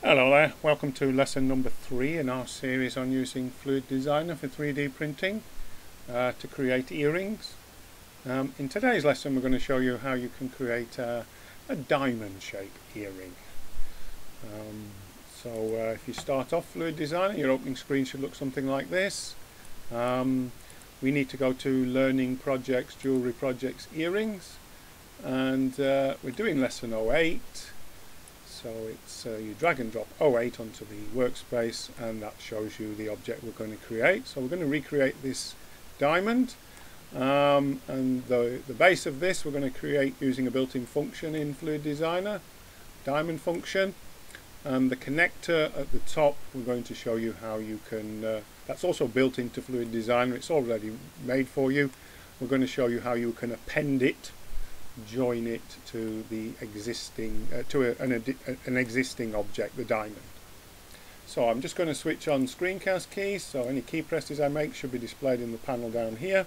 Hello there, welcome to lesson number 3 in our series on using FluidDesigner for 3D printing to create earrings. In today's lesson we're going to show you how you can create a diamond shape earring. If you start off FluidDesigner, your opening screen should look something like this. We need to go to Learning Projects, Jewellery Projects, Earrings, and we're doing lesson 08. So it's you drag and drop 08 onto the workspace, and that shows you the object we're going to create. So we're going to recreate this diamond, and the base of this we're going to create using a built-in function in FluidDesigner, diamond function, and the connector at the top we're going to show you how you can, that's also built into FluidDesigner, it's already made for you. We're going to show you how you can append it, join it to the existing an existing object, the diamond. So I'm just going to switch on screencast keys, so any key presses I make should be displayed in the panel down here,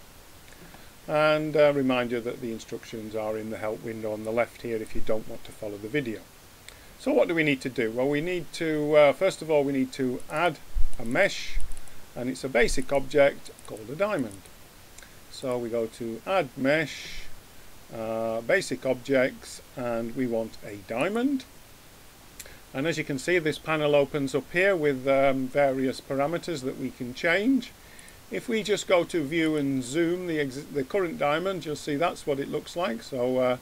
and remind you that the instructions are in the help window on the left here if you don't want to follow the video. So what do we need to do? Well, we need to first of all we need to add a mesh, and it's a basic object called a diamond. So we go to add mesh, basic objects, and we want a diamond. And as you can see, this panel opens up here with various parameters that we can change. If we just go to view and zoom the current diamond, you'll see that's what it looks like. So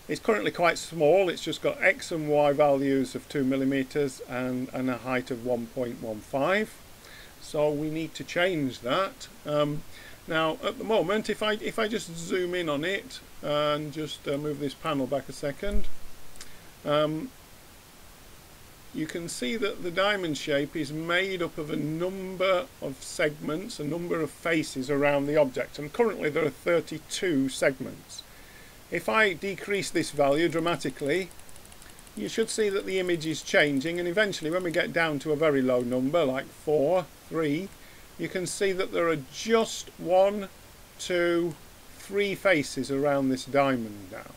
it's currently quite small. It's just got X and Y values of 2 millimeters and a height of 1.15. So we need to change that. Now at the moment, if I just zoom in on it and just move this panel back a second, you can see that the diamond shape is made up of a number of segments, a number of faces around the object, and currently there are 32 segments. If I decrease this value dramatically, you should see that the image is changing, and eventually when we get down to a very low number like 4, 3, you can see that there are just 1, 2, 3 faces around this diamond now.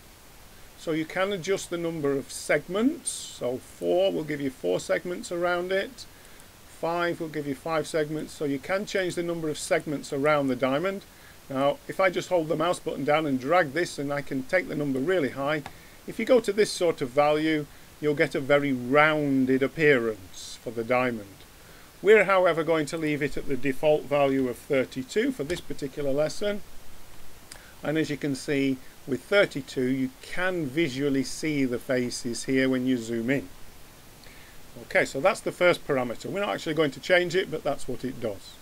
So you can adjust the number of segments. So 4 will give you 4 segments around it. 5 will give you 5 segments. So you can change the number of segments around the diamond. Now if I just hold the mouse button down and drag this, and I can take the number really high, if you go to this sort of value, you'll get a very rounded appearance for the diamond. We're however going to leave it at the default value of 32 for this particular lesson, and as you can see with 32 you can visually see the faces here when you zoom in. Okay, so that's the first parameter. We're not actually going to change it, but that's what it does.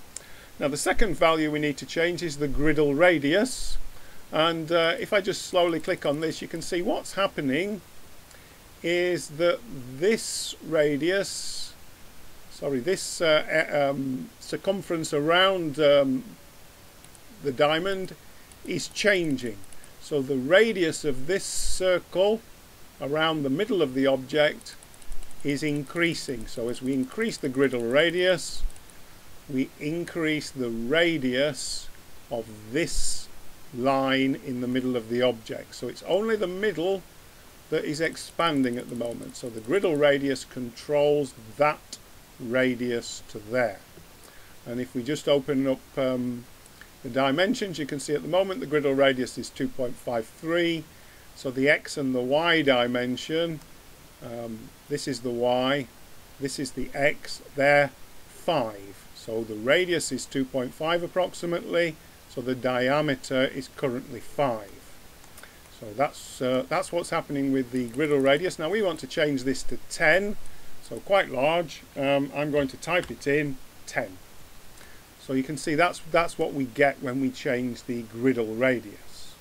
Now the second value we need to change is the griddle radius, and if I just slowly click on this, you can see what's happening is that this radius, this circumference around the diamond is changing. So the radius of this circle around the middle of the object is increasing. So as we increase the griddle radius, we increase the radius of this line in the middle of the object. So it's only the middle that is expanding at the moment. So the griddle radius controls that radius to there. And if we just open up the dimensions, you can see at the moment the griddle radius is 2.53. So the X and the Y dimension, this is the Y, this is the X, they're 5. So the radius is 2.5 approximately, so the diameter is currently 5. So that's what's happening with the griddle radius. Now we want to change this to 10, so quite large. I'm going to type it in 10. So you can see that's what we get when we change the griddle radius.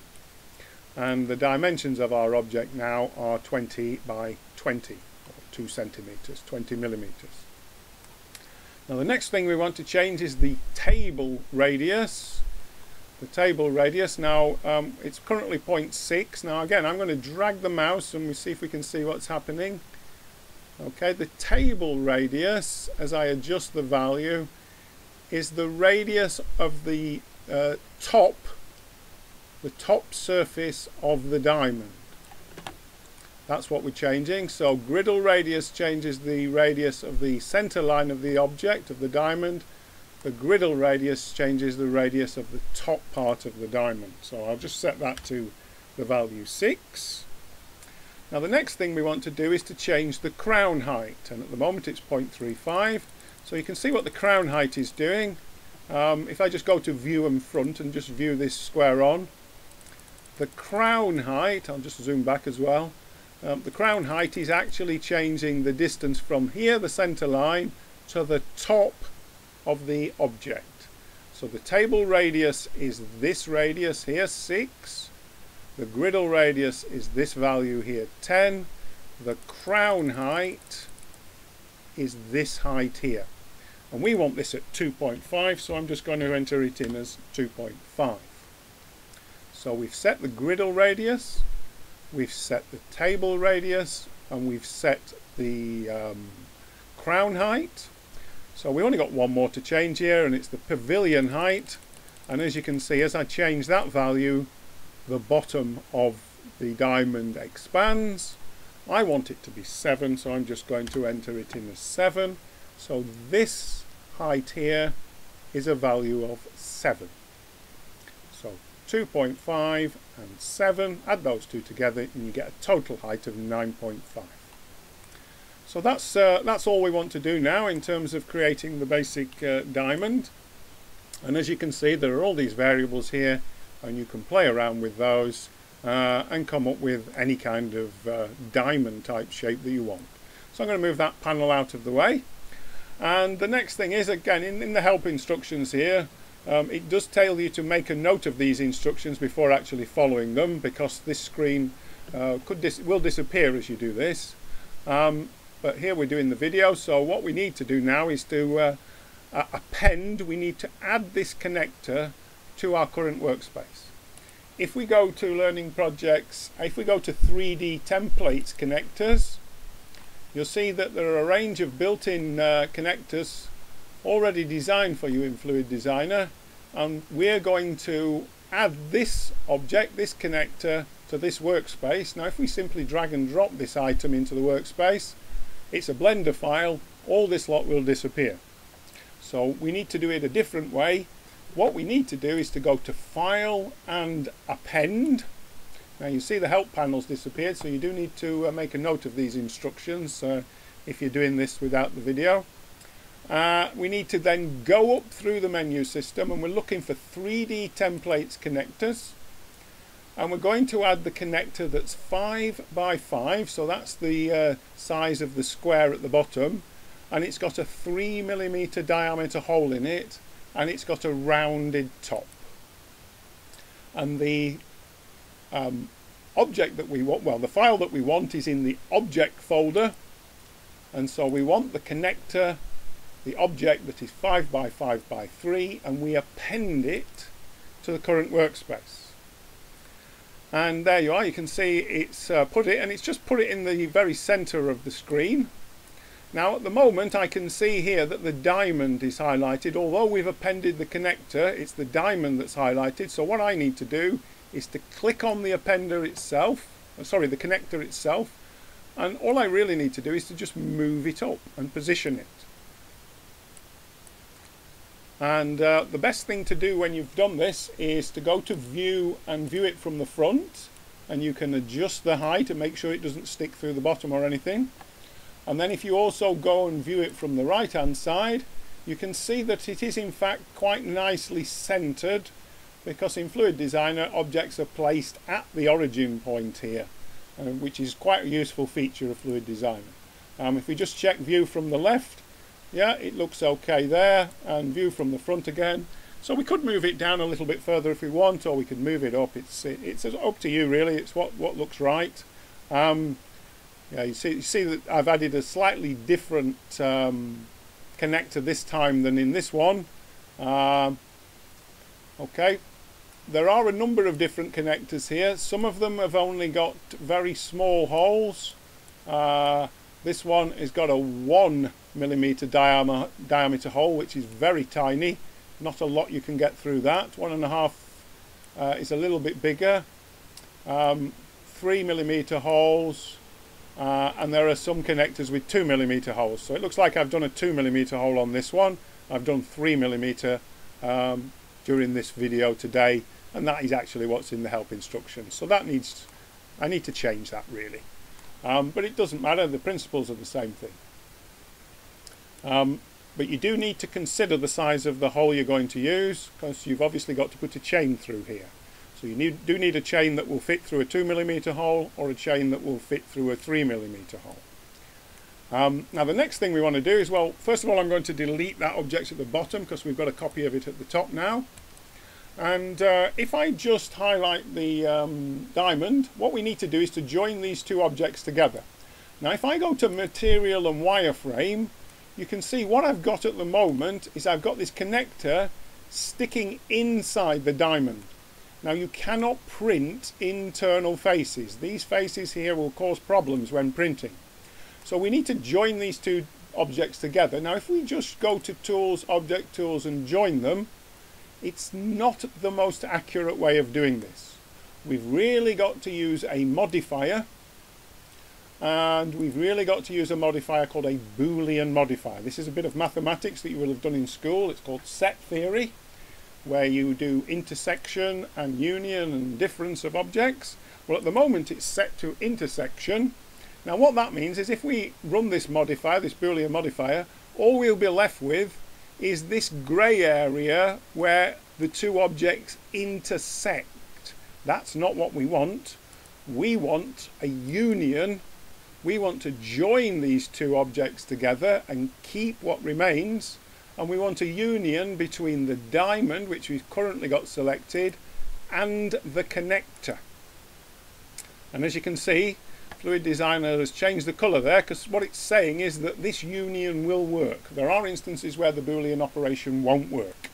And the dimensions of our object now are 20 by 20, or 2 centimeters, 20 millimeters. Now the next thing we want to change is the table radius. The table radius, now it's currently 0.6. Now again, I'm going to drag the mouse and we see if we can see what's happening. Okay, the table radius, as I adjust the value, is the radius of the top surface of the diamond. That's what we're changing. So griddle radius changes the radius of the center line of the object, of the diamond. The griddle radius changes the radius of the top part of the diamond. So I'll just set that to the value 6. Now the next thing we want to do is to change the crown height, and at the moment it's 0.35. So you can see what the crown height is doing. If I just go to view and front and just view this square on, the crown height, I'll just zoom back as well, the crown height is actually changing the distance from here, the center line, to the top of the object. So the table radius is this radius here, 6. The griddle radius is this value here, 10. The crown height is this height here. And we want this at 2.5, so I'm just going to enter it in as 2.5. So we've set the griddle radius, we've set the table radius, and we've set the crown height. So we only got one more to change here, and it's the pavilion height. And as you can see, as I change that value, the bottom of the diamond expands. I want it to be 7, so I'm just going to enter it in as 7. So this height here is a value of 7. So 2.5 and 7, add those two together and you get a total height of 9.5. So that's all we want to do now in terms of creating the basic diamond. And as you can see, there are all these variables here, and you can play around with those and come up with any kind of diamond type shape that you want. So I'm going to move that panel out of the way. And the next thing is, again, in the help instructions here, it does tell you to make a note of these instructions before actually following them, because this screen will disappear as you do this. But here we're doing the video, so what we need to do now is to append. We need to add this connector to our current workspace. If we go to Learning Projects, if we go to 3D Templates Connectors, you'll see that there are a range of built-in connectors already designed for you in FluidDesigner, and we're going to add this object, this connector, to this workspace. Now if we simply drag and drop this item into the workspace, it's a Blender file, all this lot will disappear. So we need to do it a different way. What we need to do is to go to File and Append. Now you see the help panels disappeared, so you do need to make a note of these instructions if you're doing this without the video. We need to then go up through the menu system, and we're looking for 3D Templates Connectors. And we're going to add the connector that's 5 by 5, so that's the size of the square at the bottom, and it's got a 3mm diameter hole in it, and it's got a rounded top. And the object that we want, well, the file that we want is in the object folder, and so we want the connector, the object that is 5 by 5 by 3, and we append it to the current workspace. And there you are, you can see it's put it, and it's just put it in the very center of the screen. Now at the moment I can see here that the diamond is highlighted. Although we've appended the connector, it's the diamond that's highlighted. So what I need to do is to click on the appender itself, the connector itself, and all I really need to do is to just move it up and position it. And the best thing to do when you've done this is to go to View and view it from the front, and you can adjust the height and make sure it doesn't stick through the bottom or anything. And then if you also go and view it from the right hand side, you can see that it is in fact quite nicely centered, because in FluidDesigner objects are placed at the origin point here, which is quite a useful feature of FluidDesigner. If we just check view from the left, yeah, it looks okay there, and view from the front again. So we could move it down a little bit further if we want, or we could move it up. It's up to you really. It's what looks right. Yeah, you see that I've added a slightly different connector this time than in this one. Okay, there are a number of different connectors here. Some of them have only got very small holes. This one has got a 1mm diameter hole, which is very tiny. Not a lot you can get through that. 1.5 is a little bit bigger. 3mm holes, and there are some connectors with 2mm holes. So it looks like I've done a 2mm hole on this one. I've done 3mm during this video today, and that is actually what's in the help instructions. So that I need to change that really. But it doesn't matter, the principles are the same thing. But you do need to consider the size of the hole you're going to use, because you've obviously got to put a chain through here. So you do need a chain that will fit through a 2mm hole, or a chain that will fit through a 3mm hole. Now the next thing we want to do is, well, first of all I'm going to delete that object at the bottom, because we've got a copy of it at the top now. And if I just highlight the diamond, what we need to do is to join these two objects together. Now if I go to Material and Wireframe, you can see what I've got at the moment is I've got this connector sticking inside the diamond. Now you cannot print internal faces. These faces here will cause problems when printing. So we need to join these two objects together. Now if we just go to Tools, Object Tools and join them, it's not the most accurate way of doing this. We've really got to use a modifier, and we've really got to use a modifier called a Boolean modifier. This is a bit of mathematics that you will have done in school. It's called set theory, where you do intersection and union and difference of objects. Well, at the moment it's set to intersection. Now what that means is if we run this modifier, this Boolean modifier, all we'll be left with is this grey area where the two objects intersect. That's not what we want. We want a union. We want to join these two objects together and keep what remains, and we want a union between the diamond, which we've currently got selected, and the connector. And as you can see, FluidDesigner has changed the colour there, because what it's saying is that this union will work. There are instances where the Boolean operation won't work.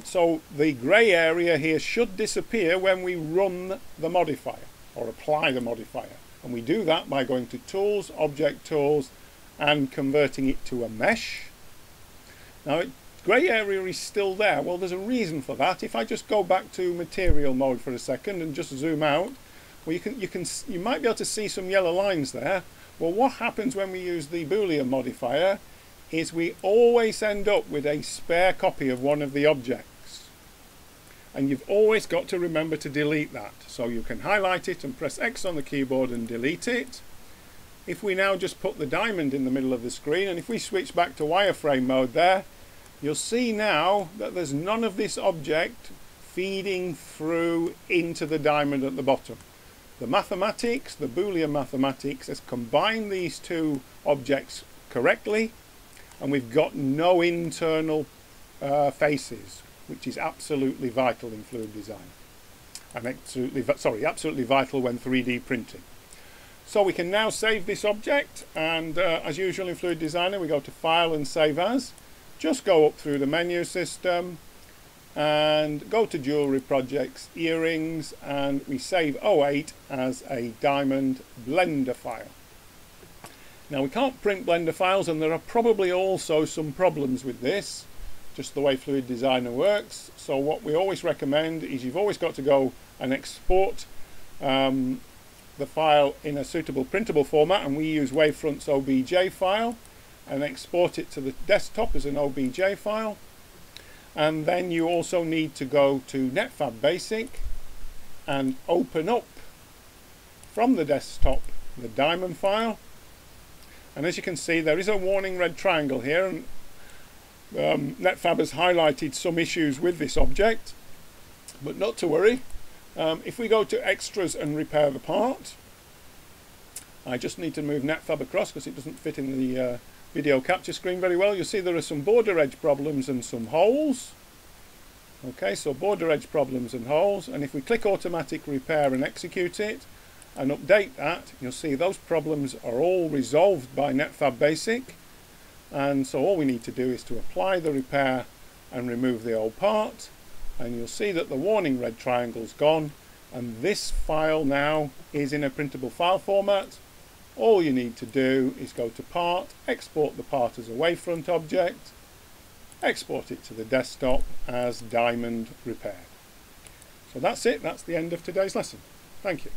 So the grey area here should disappear when we run the modifier, or apply the modifier. And we do that by going to Tools, Object Tools, and converting it to a mesh. Now, grey area is still there. Well, there's a reason for that. If I just go back to material mode for a second and just zoom out, well, you might be able to see some yellow lines there. Well, what happens when we use the Boolean modifier is we always end up with a spare copy of one of the objects. And you've always got to remember to delete that. So you can highlight it and press X on the keyboard and delete it. If we now just put the diamond in the middle of the screen, and if we switch back to wireframe mode there, you'll see now that there's none of this object feeding through into the diamond at the bottom. The mathematics, the Boolean mathematics, has combined these two objects correctly, and we've got no internal faces, which is absolutely vital in FluidDesigner, and absolutely vital when 3D printing. So we can now save this object, and as usual in FluidDesigner, we go to File and Save As. Just go up through the menu system and go to Jewellery Projects, Earrings, and we save 08 as a diamond Blender file. Now we can't print Blender files, and there are probably also some problems with this, just the way FluidDesigner works. So what we always recommend is you've always got to go and export the file in a suitable printable format, and we use Wavefront's OBJ file, and export it to the desktop as an OBJ file. And then you also need to go to Netfab Basic and open up from the desktop the diamond file. And as you can see, there is a warning red triangle here, and Netfab has highlighted some issues with this object, but not to worry. If we go to Extras and repair the part, I just need to move Netfab across because it doesn't fit in the video capture screen very well. You'll see there are some border edge problems and some holes. Okay, so border edge problems and holes, and if we click automatic repair and execute it and update that, you'll see those problems are all resolved by Netfab Basic. And so all we need to do is to apply the repair and remove the old part, and you'll see that the warning red triangle's gone, and this file now is in a printable file format. All you need to do is go to Part, export the part as a wavefront object, export it to the desktop as diamond repaired. So that's it, that's the end of today's lesson. Thank you.